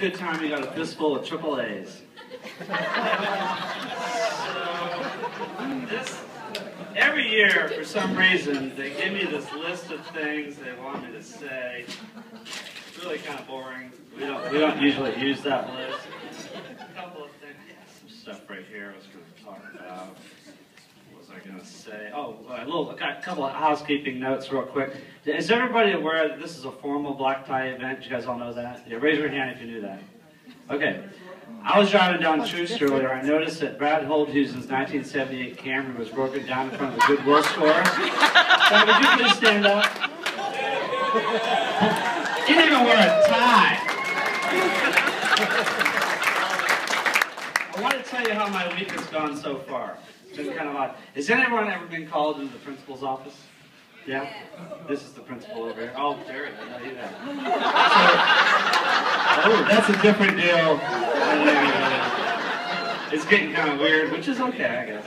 good time, you got a fistful of triple A's. Every year, for some reason, they give me this list of things they want me to say. It's really kind of boring. We don't usually use that list. A couple of things. Yeah, some stuff right here I was going to talk about. What was I going to say? Oh, a couple of housekeeping notes real quick. Is everybody aware that this is a formal black tie event? You guys all know that? Yeah, raise your hand if you knew that. Okay. I was driving down Troost earlier. I noticed that Brad Holdhusen's 1978 Camry was broken down in front of the Goodwill store. So would you please stand up? You didn't even wear a tie. I want to tell you how my week has gone so far. It's been kind of odd. Has anyone ever been called into the principal's office? Yeah? This is the principal over here. Oh, Terry, I know you have. Oh, that's a different deal. It's getting kind of weird, which is okay, I guess.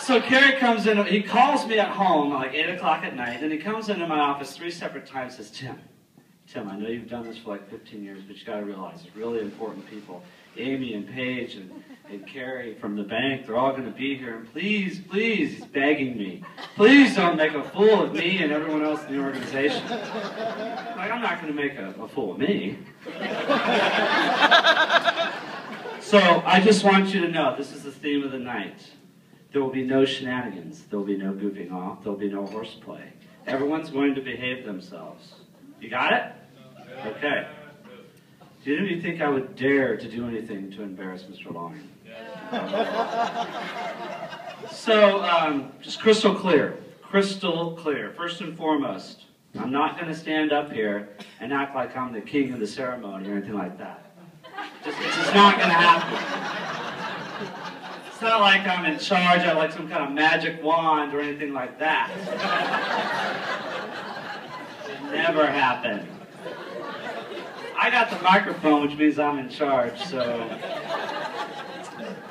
So Kerry comes in, he calls me at home like 8 o'clock at night, and he comes into my office 3 separate times and says, Tim, I know you've done this for like 15 years, but you got to realize it's really important people. Amy and Paige and Kerry from the bank, they're all going to be here, and please, he's begging me, please don't make a fool of me and everyone else in the organization. Like, I'm not going to make a fool of me. So I just want you to know, this is the theme of the night. There will be no shenanigans. There will be no goofing off. There will be no horseplay. Everyone's going to behave themselves. You got it? Okay. Did any of you think I would dare to do anything to embarrass Mr. Long? So, just crystal clear. Crystal clear. First and foremost, I'm not going to stand up here and act like I'm the king of the ceremony or anything like that. It's just not going to happen. It's not like I'm in charge, I have like some kind of magic wand or anything like that. It never happened. I got the microphone, which means I'm in charge, so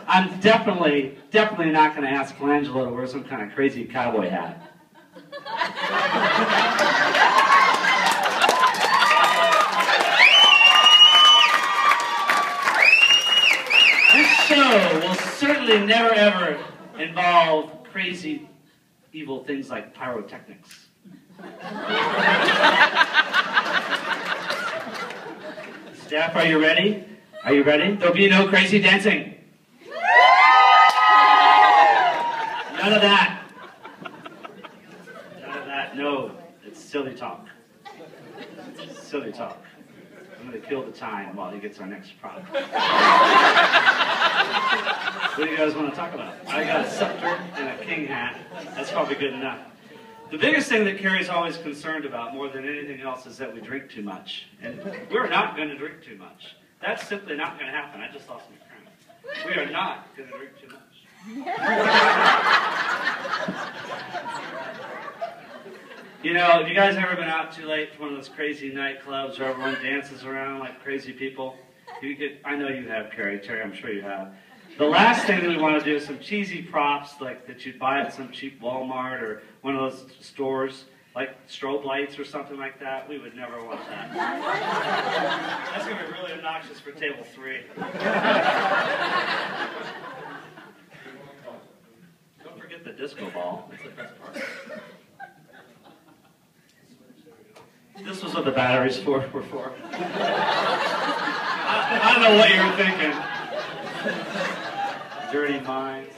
I'm definitely not going to ask Colangelo to wear some kind of crazy cowboy hat. This show will certainly never ever involve crazy, evil things like pyrotechnics. Staff, are you ready? Are you ready? There'll be no crazy dancing. None of that. None of that. No. It's silly talk. Silly talk. I'm going to kill the time while he gets our next prop. What do you guys want to talk about? I got a scepter and a king hat. That's probably good enough. The biggest thing that Kerry's always concerned about more than anything else is that we drink too much. And we're not going to drink too much. That's simply not going to happen. I just lost my crown. We are not going to drink too much. You know, have you guys ever been out too late to one of those crazy nightclubs where everyone dances around like crazy people? I know you have, Terry, I'm sure you have. The last thing that we want to do is some cheesy props like that you'd buy at some cheap Walmart or one of those stores, like strobe lights or something like that. We would never want that. That's going to be really obnoxious for table 3. Don't forget the disco ball. That's the best part. This was what the batteries were for. I don't know what you were thinking. Dirty minds.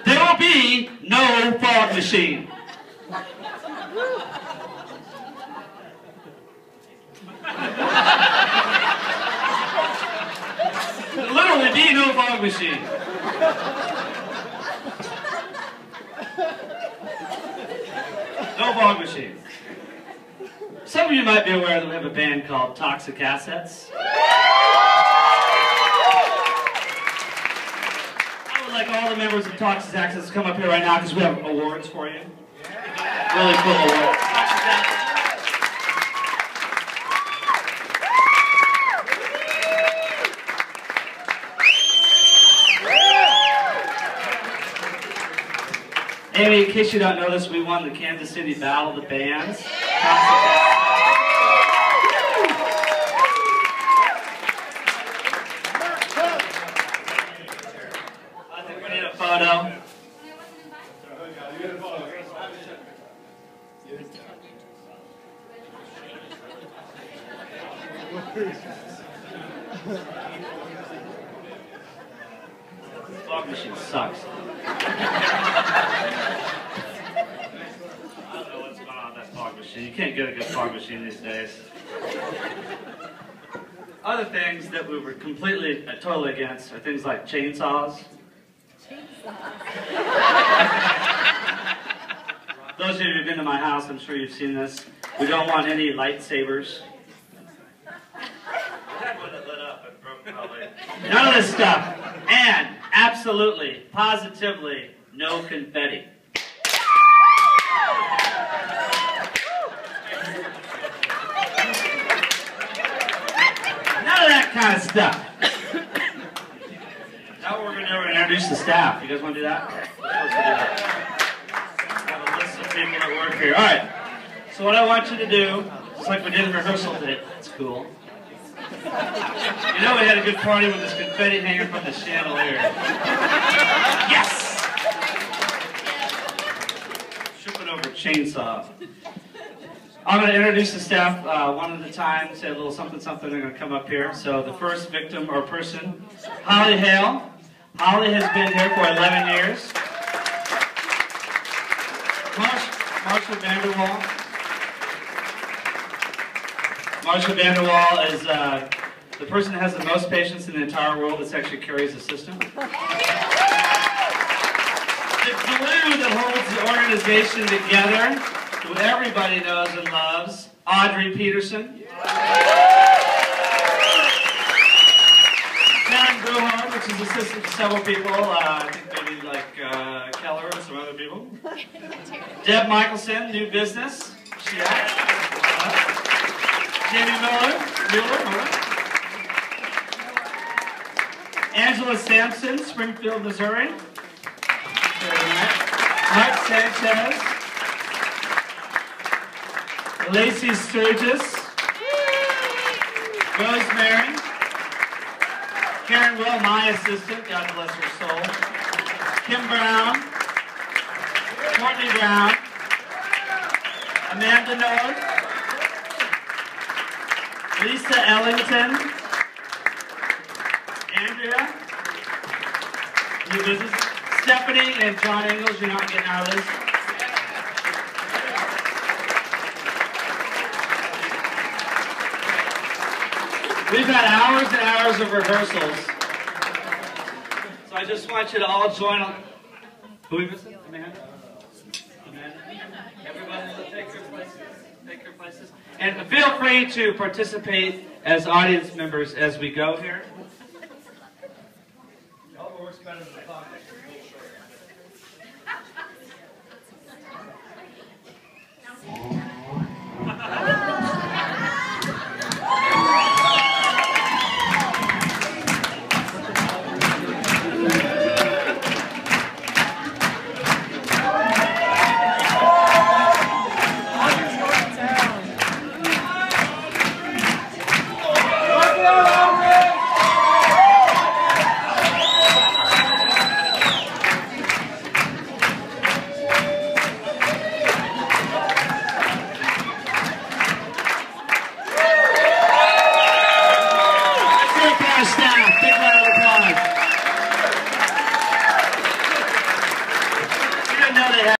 There will be no fog machine. There literally be no fog machine. No fog machine. Some of you might be aware that we have a band called Toxic Assets. I would like all the members of Toxic Assets to come up here right now because we have awards for you. Really cool awards. Amy, in case you don't know this, we won the Kansas City Battle of the Bands. I think we need a photo. This fog machine sucks. I don't know what's going on with that fog machine. You can't get a good fog machine these days. Other things that we were completely, totally against are things like chainsaws. Those of you who've been to my house, I'm sure you've seen this. We don't want any lightsabers. That one that lit up and broke probably. None of this stuff. And absolutely, positively, no confetti. None of that kind of stuff. Now what we're going to do, we're going to introduce the staff. You guys want to do that? We're supposed to do that. Got a list of people that work here. All right. So what I want you to do, just like we did in rehearsal today, that's cool. You know we had a good party with this confetti hanger from the chandelier. Yes! Tripping over chainsaw. I'm going to introduce the staff one at a time, say a little something, something. They're going to come up here. So the first victim or person, Holly Hale. Holly has been here for 11 years. Marshall Vanderwall. Marshall Vanderwall is the person that has the most patience in the entire world that actually carries the system. The glue that holds the organization together, who everybody knows and loves, Audrey Peterson. Karen Bruhard, which is assistant to several people, I think maybe like Keller and some other people. Deb Michelson, new business. Jamie Miller. Angela Sampson, Springfield, Missouri. Mike Sanchez. Lacey Sturgis. Rosemary. Karen Will, my assistant, God bless her soul. Kim Brown. Courtney Brown. Amanda North. Lisa Ellington. Andrea. New business. Stephanie and John Ingalls, you're not getting out of this. We've had hours and hours of rehearsals. So I just want you to all join on. Who are we missing? Amanda? Everybody take your places. Take your places. And feel free to participate as audience members as we go here. It works better than the